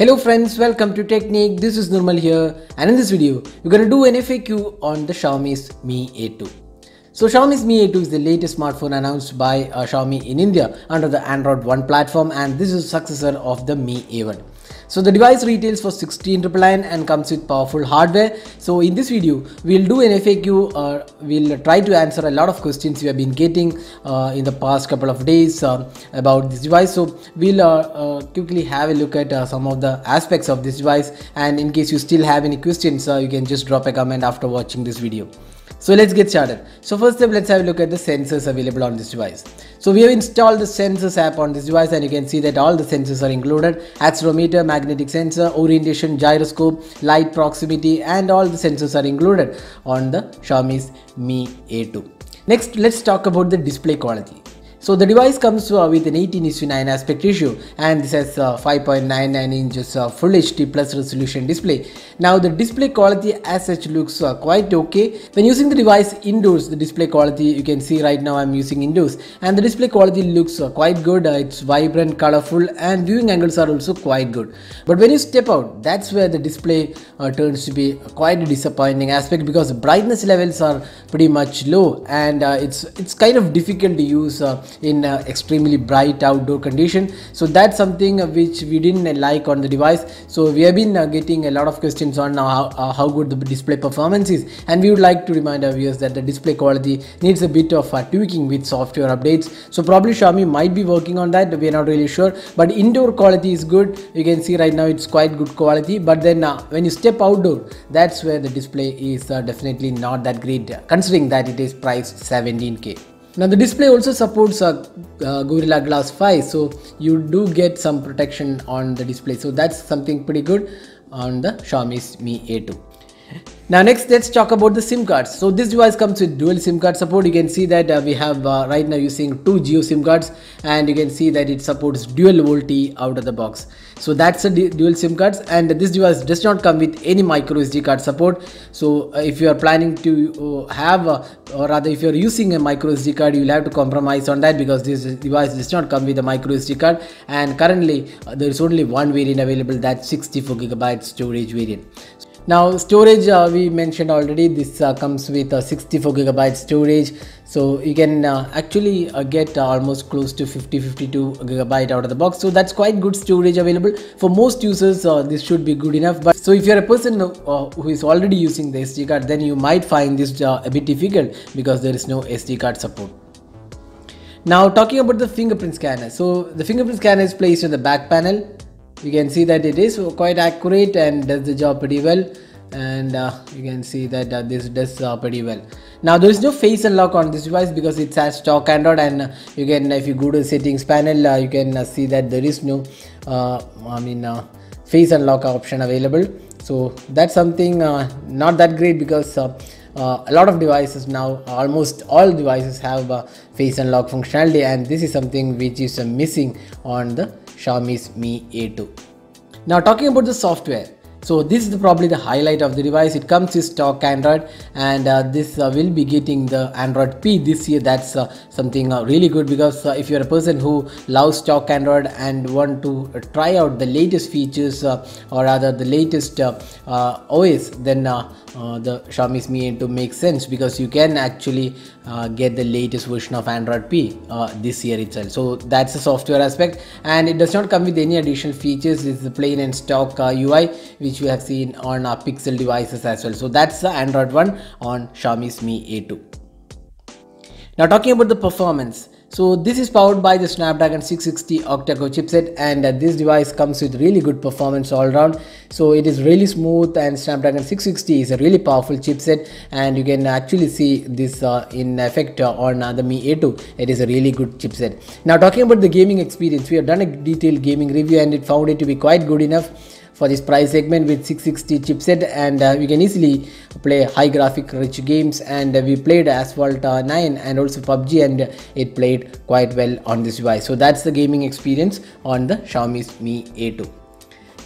Hello friends, welcome to Technique. This is Nirmal here, and in this video we're going to do an FAQ on the Xiaomi's Mi A2. So Xiaomi's Mi A2 is the latest smartphone announced by Xiaomi in India under the Android One platform, and this is a successor of the Mi A1. So the device retails for 16,999 and comes with powerful hardware. So in this video we'll do an FAQ. We'll try to answer a lot of questions we have been getting in the past couple of days about this device. So we'll quickly have a look at some of the aspects of this device, and in case you still have any questions, you can just drop a comment after watching this video. So let's get started. So first up, let's have a look at the sensors available on this device. So we have installed the sensors app on this device, and you can see that all the sensors are included: accelerometer, magnetic sensor, orientation, gyroscope, light proximity, and all the sensors are included on the Xiaomi's Mi A2. Next, let's talk about the display quality. So the device comes with an 18:9 aspect ratio, and this has 5.99 inches full HD plus resolution display. Now the display quality as such looks quite okay. When using the device indoors, the display quality, you can see right now I'm using indoors, and the display quality looks quite good. It's vibrant, colorful, and viewing angles are also quite good. But when you step out, that's where the display turns to be quite a disappointing aspect, because the brightness levels are pretty much low, and it's kind of difficult to use in extremely bright outdoor condition. So that's something which we didn't like on the device. So we have been getting a lot of questions on how good the display performance is, and we would like to remind our viewers that the display quality needs a bit of tweaking with software updates. So probably Xiaomi might be working on that, we are not really sure, but indoor quality is good. You can see right now it's quite good quality, but then when you step outdoor, that's where the display is definitely not that great, considering that it is priced 17K. Now the display also supports Gorilla Glass 5, so you do get some protection on the display. So that's something pretty good on the Xiaomi's Mi A2. Now next, let's talk about the SIM cards. So this device comes with dual SIM card support. You can see that we have right now using 2 Jio SIM cards, and you can see that it supports dual VOLTE out of the box. So that's a dual SIM cards, and this device does not come with any micro SD card support. So if you are planning to have or rather if you are using a micro SD card, you will have to compromise on that, because this device does not come with a micro SD card, and currently there is only one variant available, that's 64GB storage variant. Now storage, we mentioned already, this comes with 64GB storage, so you can actually get almost close to 52GB out of the box. So that's quite good storage available for most users. This should be good enough, but so if you're a person who is already using the SD card, then you might find this a bit difficult, because there is no SD card support. Now talking about the fingerprint scanner. So the fingerprint scanner is placed on the back panel. You can see that it is quite accurate and does the job pretty well, and you can see that this does pretty well. Now there is no face unlock on this device, because it's as stock Android, and you can, if you go to the settings panel, you can see that there is no face unlock option available. So that's something not that great, because a lot of devices now, almost all devices have face unlock functionality, and this is something which is missing on the Xiaomi's Mi A2. Now talking about the software. So this is probably the highlight of the device. It comes with stock Android, and this will be getting the Android P this year. That's something really good, because if you're a person who loves stock Android and want to try out the latest features or rather the latest OS, then the Xiaomi's Mi A2 makes sense, because you can actually get the latest version of Android P this year itself. So that's the software aspect, and it does not come with any additional features. It's the plain and stock UI, which we have seen on our Pixel devices as well. So that's the Android One on Xiaomi's Mi A2. Now talking about the performance. So this is powered by the Snapdragon 660 octa-core chipset, and this device comes with really good performance all around. So it is really smooth, and Snapdragon 660 is a really powerful chipset, and you can actually see this in effect on the Mi A2. It is a really good chipset. Now talking about the gaming experience, we have done a detailed gaming review, and it found it to be quite good enough for this price segment with 660 chipset, and we can easily play high graphic rich games, and we played ASPHALT 9 and also PUBG, and it played quite well on this device. So that's the gaming experience on the Xiaomi's Mi A2.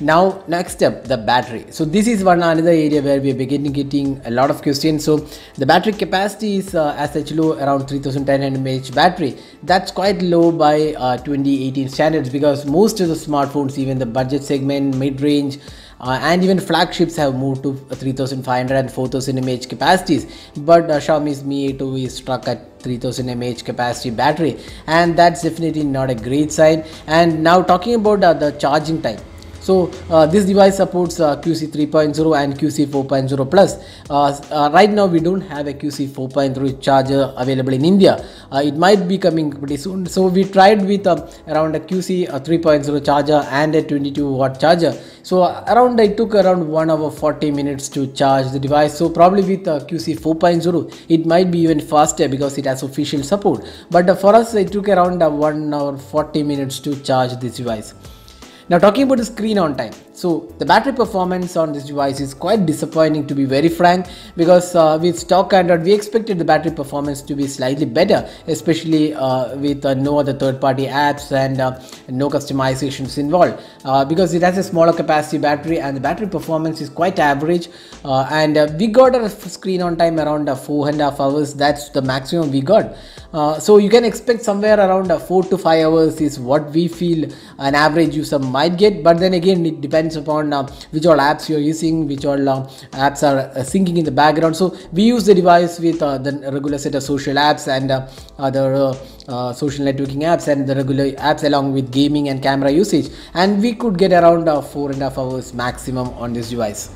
Now next up, the battery. So this is another area where we are beginning getting a lot of questions. So the battery capacity is as such low, around 3110 mAh battery. That's quite low by 2018 standards, because most of the smartphones, even the budget segment, mid-range, and even flagships have moved to 3500 and 4000 mAh capacities, but Xiaomi's Mi A2 is stuck at 3000 mAh capacity battery, and that's definitely not a great sign. And now talking about the charging time. So this device supports QC 3.0 and QC 4.0 plus. Right now we don't have a QC 4.0 charger available in India. It might be coming pretty soon. So we tried with around a QC 3.0 charger and a 22-watt charger. So it took around 1 hour 40 minutes to charge the device. So probably with QC 4.0 it might be even faster because it has official support. But for us it took around 1 hour 40 minutes to charge this device. Now talking about the screen on time. So the battery performance on this device is quite disappointing, to be very frank, because with stock Android we expected the battery performance to be slightly better, especially with no other third-party apps and no customizations involved, because it has a smaller capacity battery and the battery performance is quite average, and we got a screen on time around 4.5 hours. That's the maximum we got. So you can expect somewhere around 4 to 5 hours is what we feel an average user might get, but then again it depends upon which all apps you're using, which all apps are syncing in the background. So we use the device with the regular set of social apps and other social networking apps and the regular apps along with gaming and camera usage, and we could get around 4.5 hours maximum on this device.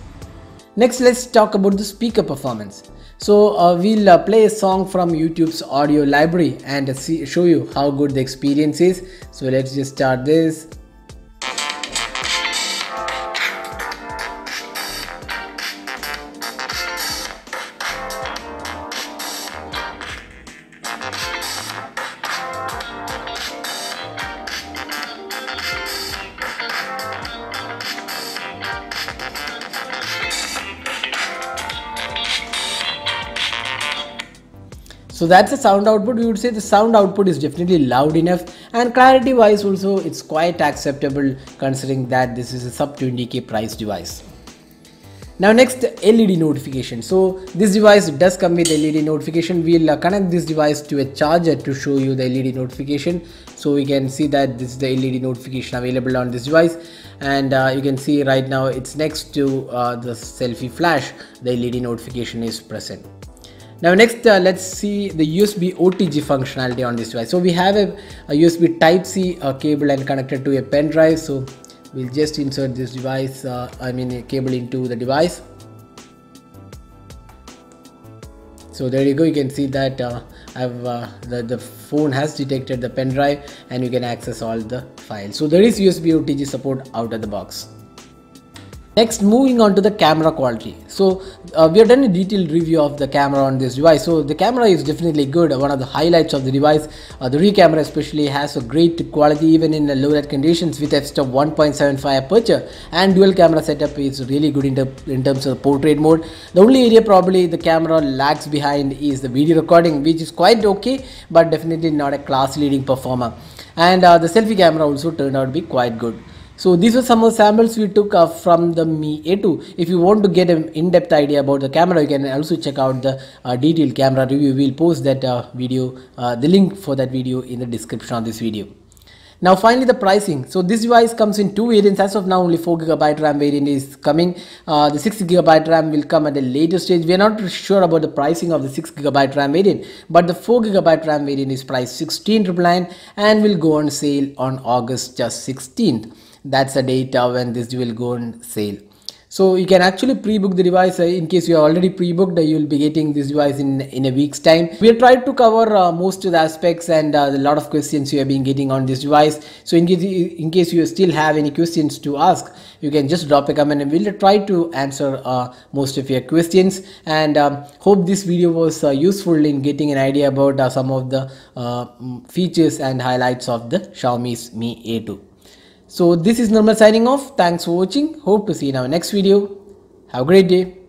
Next, let's talk about the speaker performance. So we'll play a song from YouTube's audio library and show you how good the experience is. So let's just start this. So that's the sound output. We would say the sound output is definitely loud enough, and clarity wise also it's quite acceptable considering that this is a sub 20k price device. Now next, LED notification. So this device does come with LED notification. We'll connect this device to a charger to show you the LED notification. So we can see that this is the LED notification available on this device, and you can see right now it's next to the selfie flash. The LED notification is present. Now next, let's see the USB OTG functionality on this device. So we have a USB Type-C cable and connected to a pen drive. So we'll just insert this device, a cable into the device. So there you go, you can see that the phone has detected the pen drive and you can access all the files. So there is USB OTG support out of the box. Next, moving on to the camera quality. So we have done a detailed review of the camera on this device. So the camera is definitely good. One of the highlights of the device, the rear camera especially has a great quality even in low light conditions with f-stop 1.75 aperture, and dual camera setup is really good in terms of portrait mode. The only area probably the camera lags behind is the video recording, which is quite okay but definitely not a class leading performer. And the selfie camera also turned out to be quite good. So these were some of the samples we took from the Mi A2. If you want to get an in-depth idea about the camera, you can also check out the detailed camera review. We'll post that video, the link for that video in the description of this video. Now finally the pricing. So this device comes in two variants. As of now only 4GB RAM variant is coming. The 6GB RAM will come at a later stage. We are not sure about the pricing of the 6GB RAM variant, but the 4GB RAM variant is priced 16,999 and will go on sale on August 16th. That's the date when this will go on sale. So you can actually pre-book the device. In case you are already pre-booked, you will be getting this device in a week's time. We have tried to cover most of the aspects and a lot of questions you have been getting on this device. So in case you still have any questions to ask, you can just drop a comment and we'll try to answer most of your questions. And hope this video was useful in getting an idea about some of the features and highlights of the Xiaomi's Mi A2. So this is Nirmal signing off. Thanks for watching. Hope to see you in our next video. Have a great day.